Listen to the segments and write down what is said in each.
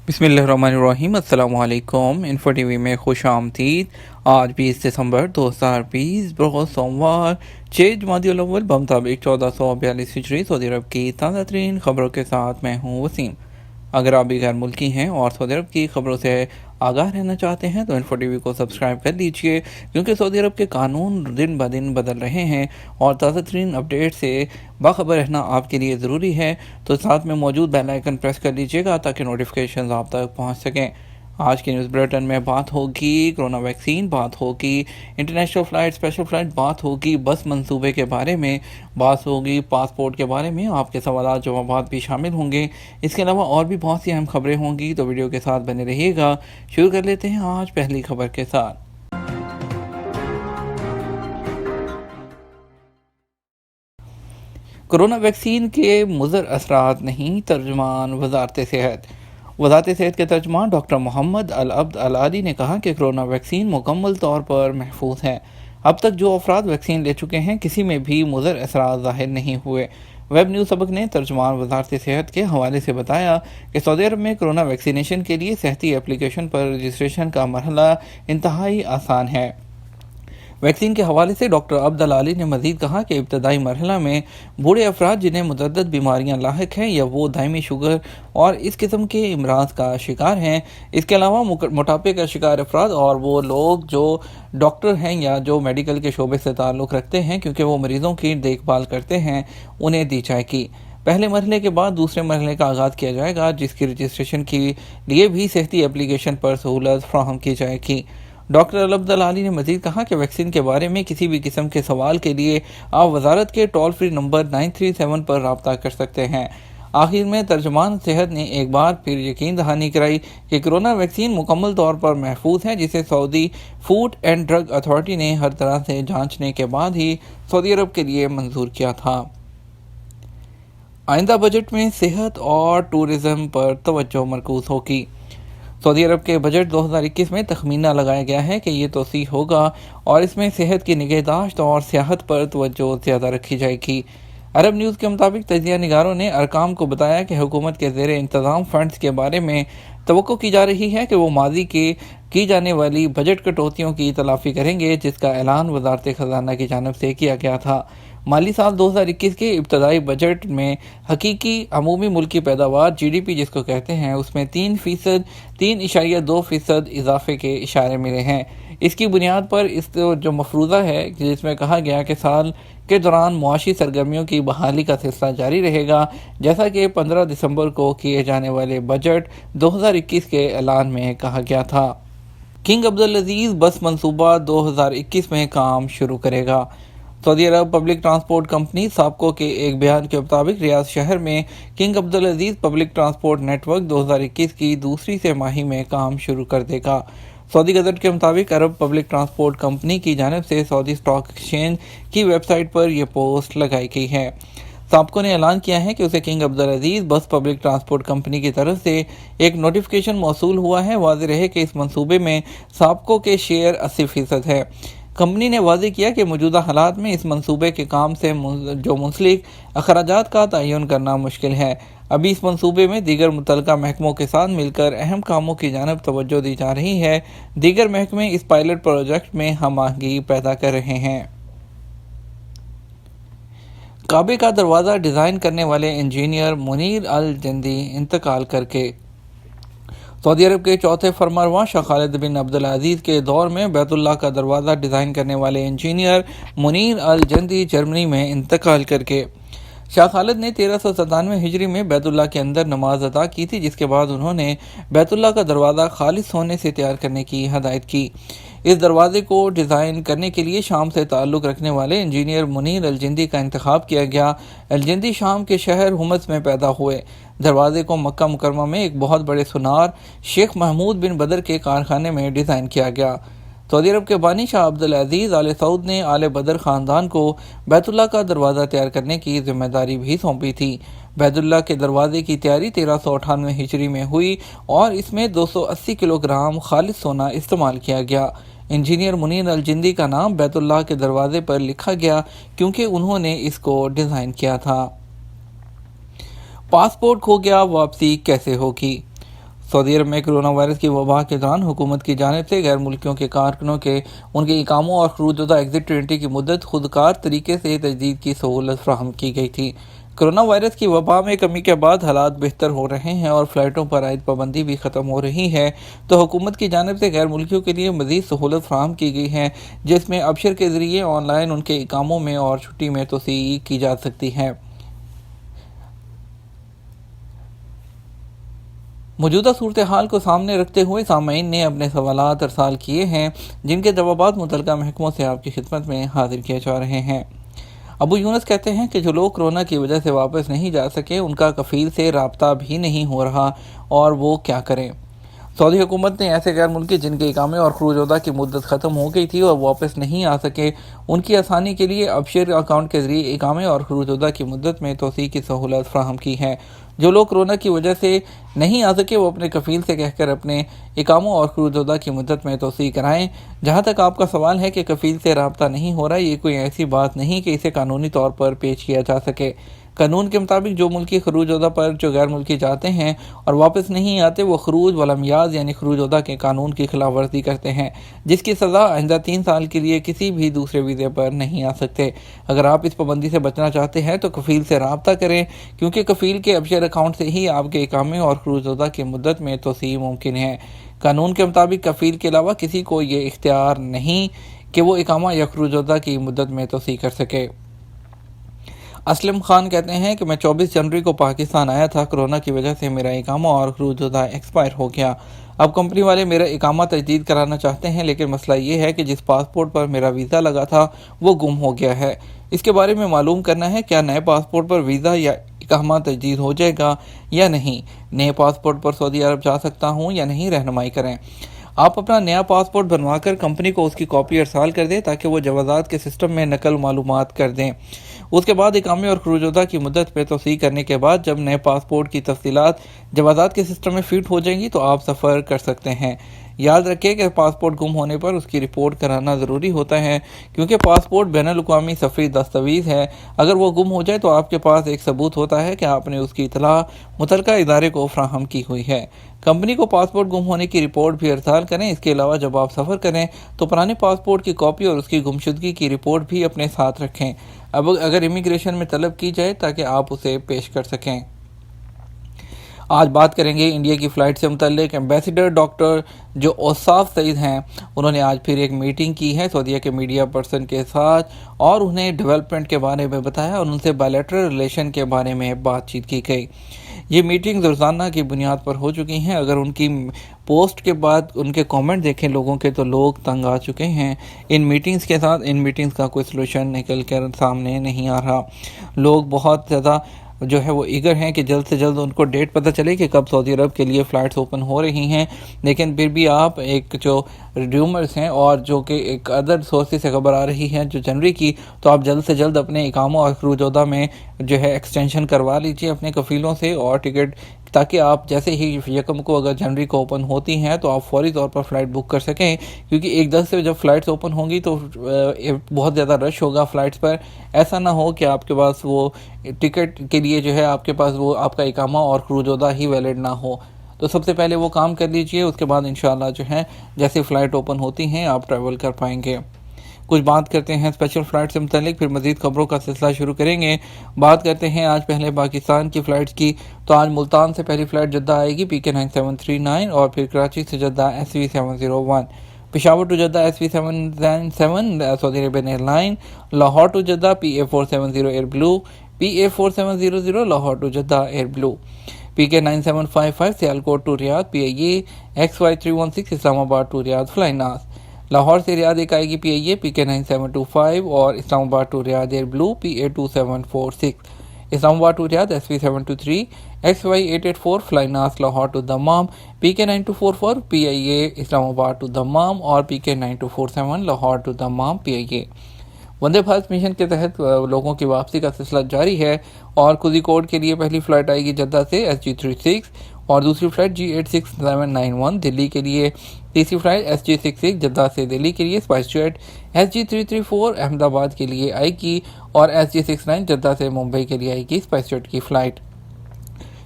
بسم اللہ الرحمن الرحیم۔ السلام علیکم۔ انفو ٹی وی میں خوش آمدید۔ آج 20 دسمبر 2020 بروز سوموار 6 جمادی الاول بمطابق 1442 ہجری سعودی عرب کی تازہ ترین خبروں کے ساتھ میں ہوں وسیم۔ اگر آپ بھی غیر ملکی ہیں اور سعودی عرب کی خبروں سے آگاہ رہنا چاہتے ہیں تو انفو ٹی وی کو سبسکرائب کر لیجئے، کیونکہ سعودی عرب کے قانون دن بہ دن بدل رہے ہیں اور تازہ ترین اپڈیٹ سے باخبر رہنا آپ کے لیے ضروری ہے۔ تو ساتھ میں موجود بیل آئیکن پریس کر لیجئے گا تاکہ نوٹیفیکیشنز آپ تک پہنچ سکیں۔ آج کی نیوز بلیٹن میں بات ہوگی کرونا ویکسین، بات ہوگی انٹرنیشنل فلائٹ، اسپیشل فلائٹ، بات ہوگی بس منصوبے کے بارے میں، بات ہوگی پاسپورٹ کے بارے میں، آپ کے سوالات جوابات بھی شامل ہوں گے۔ اس کے علاوہ اور بھی بہت سی اہم خبریں ہوں گی، تو ویڈیو کے ساتھ بنے رہیے گا۔ شروع کر لیتے ہیں آج پہلی خبر کے ساتھ۔ کرونا ویکسین کے مضر اثرات نہیں، ترجمان وزارت صحت کے ترجمان ڈاکٹر محمد العبد العالی نے کہا کہ کرونا ویکسین مکمل طور پر محفوظ ہے۔ اب تک جو افراد ویکسین لے چکے ہیں کسی میں بھی مضر اثرات ظاہر نہیں ہوئے۔ ویب نیوز سبق نے ترجمان وزارت صحت کے حوالے سے بتایا کہ سعودی عرب میں کرونا ویکسینیشن کے لیے صحتی اپلیکیشن پر رجسٹریشن کا مرحلہ انتہائی آسان ہے۔ ویکسین کے حوالے سے ڈاکٹر عبد العالی نے مزید کہا کہ ابتدائی مرحلہ میں بوڑھے افراد جنہیں متعدد بیماریاں لاحق ہیں یا وہ دائمی شوگر اور اس قسم کے امراض کا شکار ہیں، اس کے علاوہ موٹاپے کا شکار افراد اور وہ لوگ جو ڈاکٹر ہیں یا جو میڈیکل کے شعبے سے تعلق رکھتے ہیں کیونکہ وہ مریضوں کی دیکھ بھال کرتے ہیں، انہیں دی جائے گی۔ پہلے مرحلے کے بعد دوسرے مرحلے کا آغاز کیا جائے گا، جس کی رجسٹریشن کے لیے بھی صحتی اپلیکیشن پر سہولت فراہم کی جائے گی۔ ڈاکٹر عبد العالی نے مزید کہا کہ ویکسین کے بارے میں کسی بھی قسم کے سوال کے لیے آپ وزارت کے ٹول فری نمبر 937 پر رابطہ کر سکتے ہیں۔ آخر میں ترجمان صحت نے ایک بار پھر یقین دہانی کرائی کہ کرونا ویکسین مکمل طور پر محفوظ ہے، جسے سعودی فوڈ اینڈ ڈرگ اتھارٹی نے ہر طرح سے جانچنے کے بعد ہی سعودی عرب کے لیے منظور کیا تھا۔ آئندہ بجٹ میں صحت اور ٹورزم پر توجہ مرکوز ہوگی۔ سعودی عرب کے بجٹ 2021 میں تخمینہ لگایا گیا ہے کہ یہ توسیع ہوگا اور اس میں صحت کی نگہداشت اور سیاحت پر توجہ زیادہ رکھی جائے گی۔ عرب نیوز کے مطابق تجزیہ نگاروں نے ارقام کو بتایا کہ حکومت کے زیر انتظام فنڈز کے بارے میں توقع کی جا رہی ہے کہ وہ ماضی کی جانے والی بجٹ کٹوتیوں کی تلافی کریں گے، جس کا اعلان وزارت خزانہ کی جانب سے کیا گیا تھا۔ مالی سال 2021 کے ابتدائی بجٹ میں حقیقی عمومی ملکی پیداوار جی ڈی پی جس کو کہتے ہیں، اس میں 3.2% اضافے کے اشارے ملے ہیں۔ اس کی بنیاد پر اس جو مفروضہ ہے جس میں کہا گیا کہ سال کے دوران معاشی سرگرمیوں کی بحالی کا سلسلہ جاری رہے گا، جیسا کہ 15 دسمبر کو کیے جانے والے بجٹ 2021 کے اعلان میں کہا گیا تھا۔ کنگ عبدالعزیز بس منصوبہ 2021 میں کام شروع کرے گا۔ سعودی عرب پبلک ٹرانسپورٹ کمپنی سابقو کے ایک بیان کے مطابق ریاض شہر میں king Abdulaziz public transport network 2021 کی دوسری سہ ماہی میں کام شروع کر دے گا۔ سعودی گزٹ کے مطابق عرب پبلک ٹرانسپورٹ کمپنی کی جانب سے سعودی اسٹاک ایکسچینج کی ویب سائٹ پر یہ پوسٹ لگائی گئی ہے۔ سابقو نے اعلان کیا ہے کہ اسے کنگ عبدالعزیز بس پبلک ٹرانسپورٹ کمپنی کی طرف سے ایک نوٹیفیکیشن موصول ہوا ہے۔ واضح رہے کہ اس منصوبے میں سابقو کے شیئر 80% ہے۔ کمپنی نے واضح کیا کہ موجودہ حالات میں اس منصوبے کے کام سے جو منسلک اخراجات کا تعین کرنا مشکل ہے۔ ابھی اس منصوبے میں دیگر متعلقہ محکموں کے ساتھ مل کر اہم کاموں کی جانب توجہ دی جا رہی ہے۔ دیگر محکمے اس پائلٹ پروجیکٹ میں ہم آہنگی پیدا کر رہے ہیں۔ کعبے کا دروازہ ڈیزائن کرنے والے انجینئر منیر الجندی انتقال کر کے سعودی عرب کے چوتھے فرمانروا شاہ خالد بن عبدالعزیز کے دور میں بیت اللہ کا دروازہ ڈیزائن کرنے والے انجینئر منیر الجندی جرمنی میں انتقال کر کے شاہ خالد نے 1397 ہجری میں بیت اللہ کے اندر نماز ادا کی تھی، جس کے بعد انہوں نے بیت اللہ کا دروازہ خالص سونے سے تیار کرنے کی ہدایت کی۔ اس دروازے کو ڈیزائن کرنے کے لیے شام سے تعلق رکھنے والے انجینئر منیر الجندی کا انتخاب کیا گیا۔ الجندی شام کے شہر حمص میں پیدا ہوئے۔ دروازے کو مکہ مکرمہ میں ایک بہت بڑے سونار شیخ محمود بن بدر کے کارخانے میں ڈیزائن کیا گیا۔ سعودی عرب کے بانی شاہ عبدالعزیز آل سعود نے آل بدر خاندان کو بیت اللہ کا دروازہ تیار کرنے کی ذمہ داری بھی سونپی تھی۔ بیت اللہ کے دروازے کی تیاری 1398 ہجری میں ہوئی اور اس میں 280 کلوگرام خالص سونا استعمال کیا گیا۔ انجینئر منیر الجندی کا نام بیت اللہ کے دروازے پر لکھا گیا کیونکہ انہوں نے اس کو ڈیزائن کیا تھا۔ پاسپورٹ کھو گیا، واپسی کیسے ہوگی؟ سعودی عرب میں کرونا وائرس کی وبا کے دوران حکومت کی جانب سے غیر ملکیوں کے کارکنوں کے ان کے اقاموں اور خروج زدہ ایگزٹ 20 کی مدت خودکار طریقے سے تجدید کی سہولت فراہم کی گئی تھی۔ کرونا وائرس کی وبا میں کمی کے بعد حالات بہتر ہو رہے ہیں اور فلائٹوں پر عائد پابندی بھی ختم ہو رہی ہے، تو حکومت کی جانب سے غیر ملکیوں کے لیے مزید سہولت فراہم کی گئی ہے، جس میں ابشر کے ذریعے آن لائن ان کے اقاموں میں اور چھٹی میں توسیع کی جا سکتی ہے۔ موجودہ صورتحال کو سامنے رکھتے ہوئے سامعین نے اپنے سوالات ارسال کیے ہیں، جن کے جوابات متعلقہ محکموں سے آپ کی خدمت میں حاضر کیے جا رہے ہیں۔ ابو یونس کہتے ہیں کہ جو لوگ کرونا کی وجہ سے واپس نہیں جا سکے، ان کا کفیل سے رابطہ بھی نہیں ہو رہا، اور وہ کیا کریں۔ سعودی حکومت نے ایسے غیر ملکی جن کے اقامے اور خروج زدہ کی مدت ختم ہو گئی تھی اور واپس نہیں آ سکے، ان کی آسانی کے لیے ابشر اکاؤنٹ کے ذریعے اقامے اور خروج زدہ کی مدت میں توسیع کی سہولت فراہم کی ہے۔ جو لوگ کرونا کی وجہ سے نہیں آ سکے، وہ اپنے کفیل سے کہہ کر اپنے اقاموں اور خروج زدہ کی مدت میں توسیع کرائیں۔ جہاں تک آپ کا سوال ہے کہ کفیل سے رابطہ نہیں ہو رہا، یہ کوئی ایسی بات نہیں کہ اسے قانونی طور پر پیش کیا جا سکے۔ قانون کے مطابق جو ملکی خروج زدہ پر جو غیر ملکی جاتے ہیں اور واپس نہیں آتے، وہ خروج والامتیاز یعنی خروج زدہ کے قانون کی خلاف ورزی کرتے ہیں، جس کی سزا آئندہ 3 سال کے لیے کسی بھی دوسرے ویزے پر نہیں آ سکتے۔ اگر آپ اس پابندی سے بچنا چاہتے ہیں تو کفیل سے رابطہ کریں، کیونکہ کفیل کے ابشر اکاؤنٹ سے ہی آپ کے اقامے اور خروج زدہ کی مدت میں توسیع ممکن ہے۔ قانون کے مطابق کفیل کے علاوہ کسی کو یہ اختیار نہیں کہ وہ اقامہ یا خروج زدہ کی مدت میں توسیع کر سکے۔ اسلم خان کہتے ہیں کہ میں 24 جنوری کو پاکستان آیا تھا۔ کرونا کی وجہ سے میرا اقامہ اور خروج زدہ ایکسپائر ہو گیا۔ اب کمپنی والے میرا اقامہ تجدید کرانا چاہتے ہیں، لیکن مسئلہ یہ ہے کہ جس پاسپورٹ پر میرا ویزا لگا تھا وہ گم ہو گیا ہے۔ اس کے بارے میں معلوم کرنا ہے، کیا نئے پاسپورٹ پر ویزا یا اقامہ تجدید ہو جائے گا یا نہیں؟ نئے پاسپورٹ پر سعودی عرب جا سکتا ہوں یا نہیں؟ رہنمائی کریں۔ آپ اپنا نیا پاسپورٹ بنوا کر کمپنی کو اس کی کاپی ارسال کر دیں تاکہ وہ جوازات کے سسٹم میں نقل معلومات کر دیں۔ اس کے بعد اقامے اور خروج زدہ کی مدت پہ توسیع کرنے کے بعد جب نئے پاسپورٹ کی تفصیلات جوازات کے سسٹم میں فٹ ہو جائیں گی تو آپ سفر کر سکتے ہیں۔ یاد رکھیں کہ پاسپورٹ گم ہونے پر اس کی رپورٹ کرانا ضروری ہوتا ہے، کیونکہ پاسپورٹ بین الاقوامی سفری دستاویز ہے۔ اگر وہ گم ہو جائے تو آپ کے پاس ایک ثبوت ہوتا ہے کہ آپ نے اس کی اطلاع متعلقہ ادارے کو فراہم کی ہوئی ہے۔ کمپنی کو پاسپورٹ گم ہونے کی رپورٹ بھی ارسال کریں۔ اس کے علاوہ جب آپ سفر کریں تو پرانے پاسپورٹ کی کاپی اور اس کی گمشدگی کی رپورٹ بھی اپنے ساتھ رکھیں، اب اگر امیگریشن میں طلب کی جائے تاکہ آپ اسے پیش کر سکیں۔ آج بات کریں گے انڈیا کی فلائٹ سے متعلق۔ ایمبیسڈر ڈاکٹر جو اوصاف سعید ہیں، انہوں نے آج پھر ایک میٹنگ کی ہے سعودیہ کے میڈیا پرسن کے ساتھ، اور انہیں ڈیولپمنٹ کے بارے میں بتایا اور ان سے بائلیٹرل ریلیشن کے بارے میں بات چیت کی گئی۔ یہ میٹنگ روزانہ کی بنیاد پر ہو چکی ہیں۔ اگر ان کی پوسٹ کے بعد ان کے کامنٹ دیکھیں لوگوں کے تو لوگ تنگ آ چکے ہیں ان میٹنگز کے ساتھ۔ ان میٹنگز کا کوئی سلوشن نکل کر سامنے نہیں آ رہا۔ لوگ بہت زیادہ جو ہے وہ ایگر ہیں کہ جلد سے جلد ان کو ڈیٹ پتہ چلے کہ کب سعودی عرب کے لیے فلائٹس اوپن ہو رہی ہیں، لیکن پھر بھی آپ ایک جو ریومرز ہیں اور جو کہ ایک ادر سورسز سے خبر آ رہی ہے جو جنوری کی، تو آپ جلد سے جلد اپنے اقاموں اور خروج زدہ میں جو ہے ایکسٹینشن کروا لیجیے اپنے کفیلوں سے اور ٹکٹ، تاکہ آپ جیسے ہی یکم کو اگر جنوری کو اوپن ہوتی ہیں تو آپ فوری طور پر فلائٹ بک کر سکیں، کیونکہ 1/10 سے جب فلائٹس اوپن ہوں گی تو بہت زیادہ رش ہوگا فلائٹس پر۔ ایسا نہ ہو کہ آپ کے پاس وہ ٹکٹ کے لیے جو ہے آپ کے پاس وہ آپ کا اقامہ اور خروج زدہ ہی ویلڈ نہ ہو۔ تو سب سے پہلے وہ کام کر لیجئے، اس کے بعد انشاءاللہ جو ہے جیسے فلائٹ اوپن ہوتی ہیں آپ ٹریول کر پائیں گے۔ کچھ بات کرتے ہیں اسپیشل فلائٹ سے متعلق، پھر مزید خبروں کا سلسلہ شروع کریں گے۔ بات کرتے ہیں آج پہلے پاکستان کی فلائٹس کی، تو آج ملتان سے پہلی فلائٹ جدہ آئے گی PK 9739، اور پھر کراچی سے Jeddah SV 701، Peshawar to Jeddah SV 797 Saudi Arabian airline, Lahore to Jeddah PA 470 Airblue, PA 4700 Lahore to Jeddah Airblue, PK 9755 Sialkot to Riyadh PIA XY 316 Islamabad to Riyadh fly ناس، لاہور سے ریاض ایک آئے گی PIA PK 9725 اور Islamabad to Riyadh Airblue PA 2746، Islamabad to Riyadh SV 723 XY 884 flynas Lahore to Dammam PK 9244 PIA Islamabad to Dammam اور PK 9247 Lahore to Dammam PIA۔ Vande Bharat mission کے تحت لوگوں کی واپسی کا سلسلہ جاری ہے، اور کوزیکوڈ کے لیے پہلی فلائٹ آئے گی جدہ سے SG36 اور دوسری فلائٹ G86791 دلی کے لیے، تیسری فلائٹ SG66 جدہ سے دلی کے لیے، اسپائس جیٹ SG334 احمد آباد کے لیے آئے گی، اور SG69 جدہ سے ممبئی کے لیے آئے گی اسپائس جیٹ کی فلائٹ۔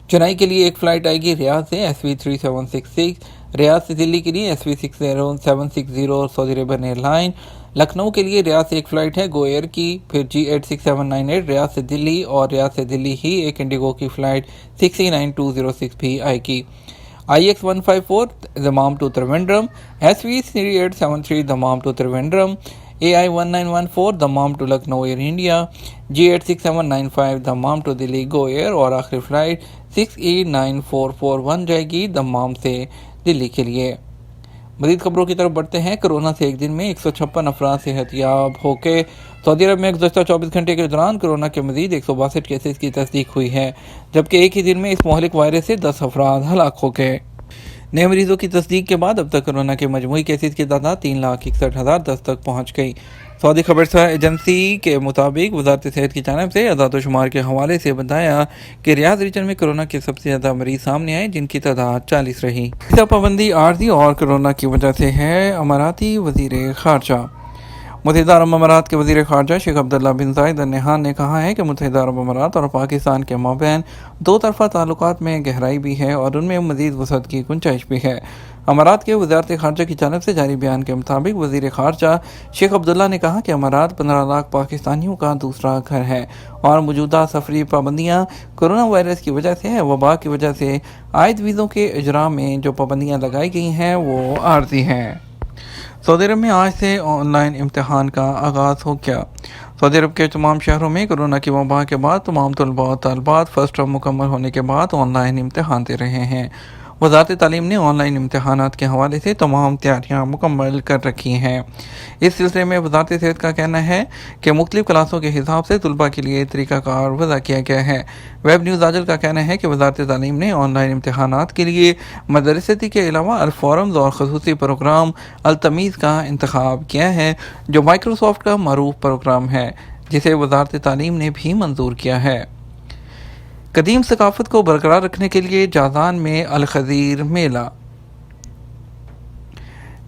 چنئی کے لیے ایک فلائٹ آئے گی ریاض سے SV3766، ریاض سے دلی کے لیے SV760 سعودی عربین ایئر لائن، لکھنؤ کے لیے ریاض سے ایک فلائٹ ہے گو ایئر کی، پھر G86798 ریاض سے دلی، اور ریاض سے دلی ہی ایک انڈیگو کی فلائٹ 639-206 بھی آئے گی۔ IX154 Dammam to Trivandrum, SV3873 Dammam to Trivandrum, AI1914 Dammam to Lucknow Air India, G86795 Dammam to Delhi Go Air, اور آخری فلائٹ 6E9441 جائے گی دمام سے دلی کے لیے۔ مزید خبروں کی طرف بڑھتے ہیں۔ کرونا سے ایک دن میں 156 افراد صحت یاب ہو کے سعودی عرب میں گزشتہ 24 گھنٹے کے دوران کرونا کے مزید 162 کیسز کی تصدیق ہوئی ہے، جبکہ ایک ہی دن میں اس مہلک وائرس سے 10 افراد ہلاک ہو گئے۔ نئے مریضوں کی تصدیق کے بعد اب تک کرونا کے مجموعی کیسز کی تعداد 3,61,010 تک پہنچ گئی۔ سعودی خبرسا ایجنسی کے مطابق وزارت صحت کی جانب سے اعداد و شمار کے حوالے سے بتایا کہ ریاض ریجن میں کرونا کے سب سے زیادہ مریض سامنے آئے، جن کی تعداد 40 رہی۔ ویزا پابندی عارضی اور کرونا کی وجہ سے ہے، اماراتی وزیر خارجہ۔ متحدہ عرب امارات کے وزیر خارجہ شیخ عبداللہ بن زائد ال نہیان نے کہا ہے کہ متحدہ عرب امارات اور پاکستان کے مابین دو طرفہ تعلقات میں گہرائی بھی ہے اور ان میں مزید وسعت کی گنجائش بھی ہے۔ امارات کے وزارت خارجہ کی جانب سے جاری بیان کے مطابق وزیر خارجہ شیخ عبداللہ نے کہا کہ امارات 15 لاکھ پاکستانیوں کا دوسرا گھر ہے اور موجودہ سفری پابندیاں کرونا وائرس کی وجہ سے وبا کی وجہ سے عائد ویزوں کے اجراء میں جو پابندیاں لگائی گئی ہیں وہ عارضی ہیں۔ سعودی عرب میں آج سے آن لائن امتحان کا آغاز ہو گیا۔ سعودی عرب کے تمام شہروں میں کرونا کی وبا کے بعد تمام طلباء و طالبات فرسٹ ٹرم مکمل ہونے کے بعد آن لائن امتحان دے رہے ہیں۔ وزارت تعلیم نے آن لائن امتحانات کے حوالے سے تمام تیاریاں مکمل کر رکھی ہیں۔ اس سلسلے میں وزارت صحت کا کہنا ہے کہ مختلف کلاسوں کے حساب سے طلباء کے لیے طریقہ کار وضع کیا گیا ہے۔ ویب نیوز آجل کا کہنا ہے کہ وزارت تعلیم نے آن لائن امتحانات کے لیے مدرستی کے علاوہ الفورمز اور خصوصی پروگرام التمیز کا انتخاب کیا ہے، جو مائکروسافٹ کا معروف پروگرام ہے، جسے وزارت تعلیم نے بھی منظور کیا ہے۔ قدیم ثقافت کو برقرار رکھنے کے لیے جازان میں الخضیر میلہ۔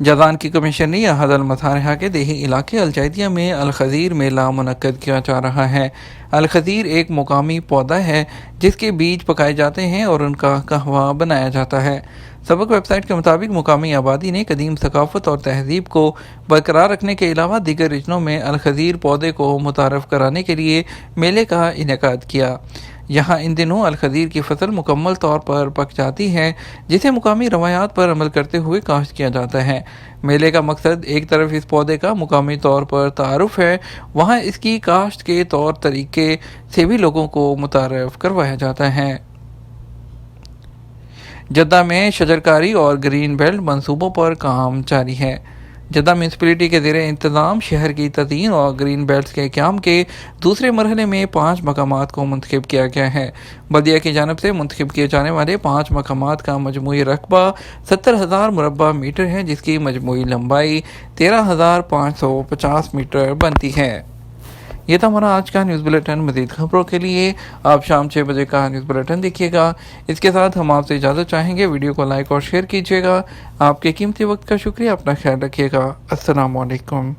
جازان کی کمشنری احد المصالحہ کے دیہی علاقے الجیدیہ میں الخضیر میلہ منعقد کیا جا رہا ہے۔ الخضیر ایک مقامی پودا ہے جس کے بیج پکائے جاتے ہیں اور ان کا قہوہ بنایا جاتا ہے۔ سبق ویب سائٹ کے مطابق مقامی آبادی نے قدیم ثقافت اور تہذیب کو برقرار رکھنے کے علاوہ دیگر ریجنوں میں الخضیر پودے کو متعارف کرانے کے لیے میلے کا انعقاد کیا۔ یہاں ان دنوں الخضیر کی فصل مکمل طور پر پک جاتی ہے، جسے مقامی روایات پر عمل کرتے ہوئے کاشت کیا جاتا ہے۔ میلے کا مقصد ایک طرف اس پودے کا مقامی طور پر تعارف ہے، وہاں اس کی کاشت کے طور طریقے سے بھی لوگوں کو متعارف کروایا جاتا ہے۔ جدہ میں شجرکاری اور گرین بیلٹ منصوبوں پر کام جاری ہے۔ جدہ میونسپلٹی کے زیر انتظام شہر کی تزئین اور گرین بیلٹس کے قیام کے دوسرے مرحلے میں 5 مقامات کو منتخب کیا گیا ہے۔ بلدیہ کی جانب سے منتخب کیے جانے والے 5 مقامات کا مجموعی رقبہ 70,000 مربع میٹر ہے، جس کی مجموعی لمبائی 13,550 میٹر بنتی ہے۔ یہ تھا ہمارا آج کا نیوز بلیٹن۔ مزید خبروں کے لیے آپ شام 6 بجے کا نیوز بلیٹن دیکھیے گا۔ اس کے ساتھ ہم آپ سے اجازت چاہیں گے، ویڈیو کو لائک اور شیئر کیجیے گا۔ آپ کے قیمتی وقت کا شکریہ، اپنا خیال رکھیے گا۔ السلام علیکم۔